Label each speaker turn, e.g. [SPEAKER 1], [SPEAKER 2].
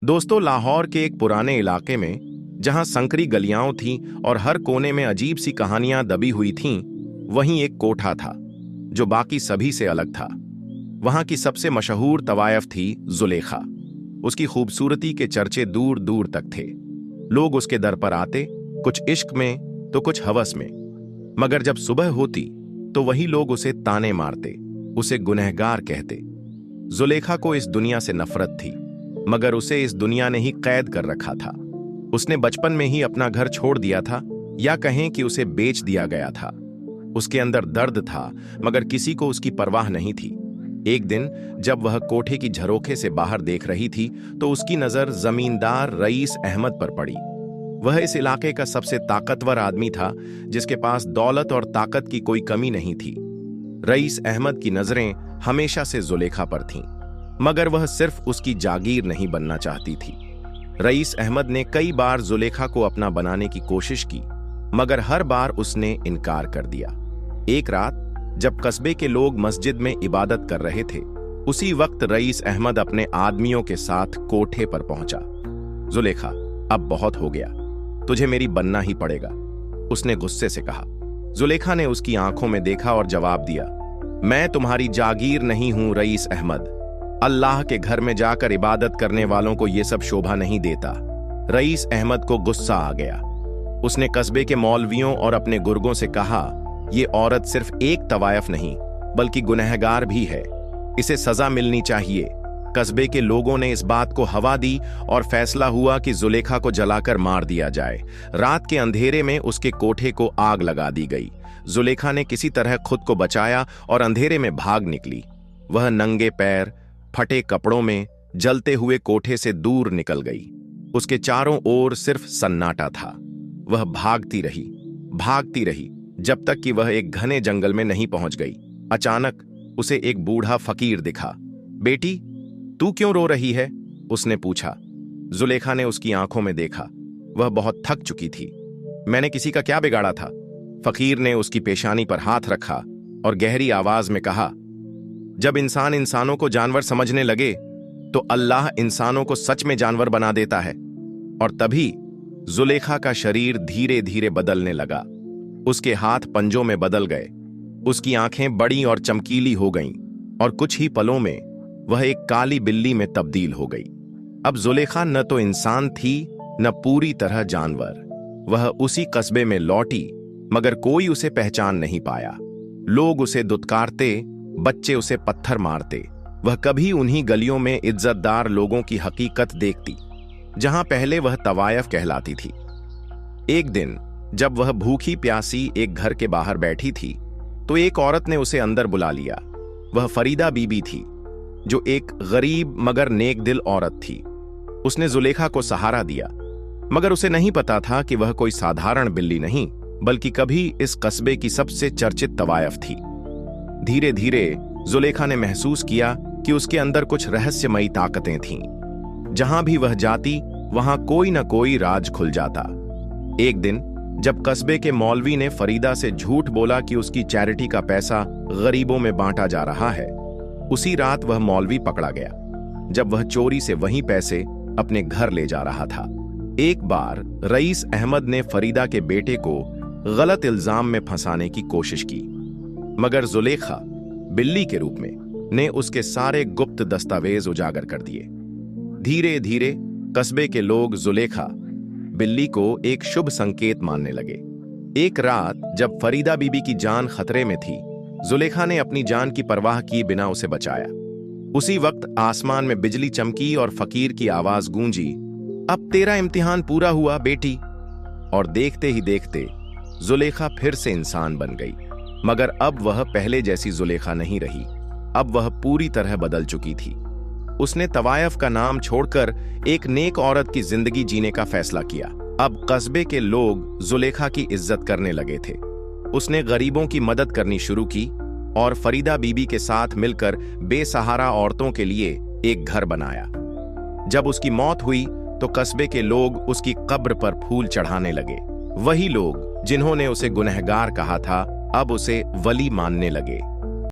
[SPEAKER 1] दोस्तों, लाहौर के एक पुराने इलाके में जहां संकरी गलियां थीं और हर कोने में अजीब सी कहानियां दबी हुई थीं, वहीं एक कोठा था जो बाकी सभी से अलग था। वहां की सबसे मशहूर तवायफ थी जुलेखा। उसकी खूबसूरती के चर्चे दूर दूर तक थे। लोग उसके दर पर आते, कुछ इश्क में तो कुछ हवस में। मगर जब सुबह होती तो वही लोग उसे ताने मारते, उसे गुनहगार कहते। जुलेखा को इस दुनिया से नफरत थी, मगर उसे इस दुनिया ने ही कैद कर रखा था। उसने बचपन में ही अपना घर छोड़ दिया था, या कहें कि उसे बेच दिया गया था। उसके अंदर दर्द था, मगर किसी को उसकी परवाह नहीं थी। एक दिन जब वह कोठे की झरोखे से बाहर देख रही थी तो उसकी नजर जमींदार रईस अहमद पर पड़ी। वह इस इलाके का सबसे ताकतवर आदमी था, जिसके पास दौलत और ताकत की कोई कमी नहीं थी। रईस अहमद की नजरें हमेशा से जुलेखा पर थीं, मगर वह सिर्फ उसकी जागीर नहीं बनना चाहती थी। रईस अहमद ने कई बार जुलेखा को अपना बनाने की कोशिश की, मगर हर बार उसने इनकार कर दिया। एक रात जब कस्बे के लोग मस्जिद में इबादत कर रहे थे, उसी वक्त रईस अहमद अपने आदमियों के साथ कोठे पर पहुंचा। जुलेखा, अब बहुत हो गया, तुझे मेरी बनना ही पड़ेगा, उसने गुस्से से कहा। जुलेखा ने उसकी आंखों में देखा और जवाब दिया, मैं तुम्हारी जागीर नहीं हूं रईस अहमद। अल्लाह के घर में जाकर इबादत करने वालों को यह सब शोभा नहीं देता। रईस अहमद को गुस्सा आ गया। उसने कस्बे के मौलवियों और अपने गुर्गों से कहा, ये औरत सिर्फ एक तवायफ नहीं बल्कि गुनहगार भी है, इसे सजा मिलनी चाहिए। कस्बे के लोगों ने इस बात को हवा दी और फैसला हुआ कि जुलेखा को जलाकर मार दिया जाए। रात के अंधेरे में उसके कोठे को आग लगा दी गई। जुलेखा ने किसी तरह खुद को बचाया और अंधेरे में भाग निकली। वह नंगे पैर, फटे कपड़ों में जलते हुए कोठे से दूर निकल गई। उसके चारों ओर सिर्फ सन्नाटा था। वह भागती रही जब तक कि वह एक घने जंगल में नहीं पहुंच गई। अचानक उसे एक बूढ़ा फकीर दिखा। बेटी, तू क्यों रो रही है? उसने पूछा। जुलेखा ने उसकी आंखों में देखा। वह बहुत थक चुकी थी। मैंने किसी का क्या बिगाड़ा था? फकीर ने उसकी पेशानी पर हाथ रखा और गहरी आवाज में कहा, जब इंसान इंसानों को जानवर समझने लगे तो अल्लाह इंसानों को सच में जानवर बना देता है। और तभी जुलेखा का शरीर धीरे धीरे बदलने लगा। उसके हाथ पंजों में बदल गए, उसकी आंखें बड़ी और चमकीली हो गईं, और कुछ ही पलों में वह एक काली बिल्ली में तब्दील हो गई। अब जुलेखा न तो इंसान थी न पूरी तरह जानवर। वह उसी कस्बे में लौटी, मगर कोई उसे पहचान नहीं पाया। लोग उसे दुत्कारते, बच्चे उसे पत्थर मारते। वह कभी उन्हीं गलियों में इज्जतदार लोगों की हकीकत देखती जहां पहले वह तवायफ कहलाती थी। एक दिन जब वह भूखी प्यासी एक घर के बाहर बैठी थी तो एक औरत ने उसे अंदर बुला लिया। वह फरीदा बीबी थी, जो एक गरीब मगर नेक दिल औरत थी। उसने जुलेखा को सहारा दिया, मगर उसे नहीं पता था कि वह कोई साधारण बिल्ली नहीं, बल्कि कभी इस कस्बे की सबसे चर्चित तवायफ थी। धीरे धीरे जुलेखा ने महसूस किया कि उसके अंदर कुछ रहस्यमयी ताकतें थीं। जहां भी वह जाती वहां कोई न कोई राज खुल जाता। एक दिन जब कस्बे के मौलवी ने फरीदा से झूठ बोला कि उसकी चैरिटी का पैसा गरीबों में बांटा जा रहा है, उसी रात वह मौलवी पकड़ा गया जब वह चोरी से वही पैसे अपने घर ले जा रहा था। एक बार रईस अहमद ने फरीदा के बेटे को गलत इल्जाम में फंसाने की कोशिश की, मगर जुलेखा बिल्ली के रूप में ने उसके सारे गुप्त दस्तावेज उजागर कर दिए। धीरे धीरे कस्बे के लोग जुलेखा बिल्ली को एक शुभ संकेत मानने लगे। एक रात जब फरीदा बीबी की जान खतरे में थी, जुलेखा ने अपनी जान की परवाह किए बिना उसे बचाया। उसी वक्त आसमान में बिजली चमकी और फकीर की आवाज गूंजी, अब तेरा इम्तिहान पूरा हुआ बेटी। और देखते ही देखते जुलेखा फिर से इंसान बन गई, मगर अब वह पहले जैसी जुलेखा नहीं रही। अब वह पूरी तरह बदल चुकी थी। उसने तवायफ का नाम छोड़कर एक नेक औरत की जिंदगी जीने का फैसला किया। अब कस्बे के लोग जुलेखा की इज्जत करने लगे थे। उसने गरीबों की मदद करनी शुरू की और फरीदा बीबी के साथ मिलकर बेसहारा औरतों के लिए एक घर बनाया। जब उसकी मौत हुई तो कस्बे के लोग उसकी कब्र पर फूल चढ़ाने लगे। वही लोग जिन्होंने उसे गुनहगार कहा था, अब उसे वली मानने लगे।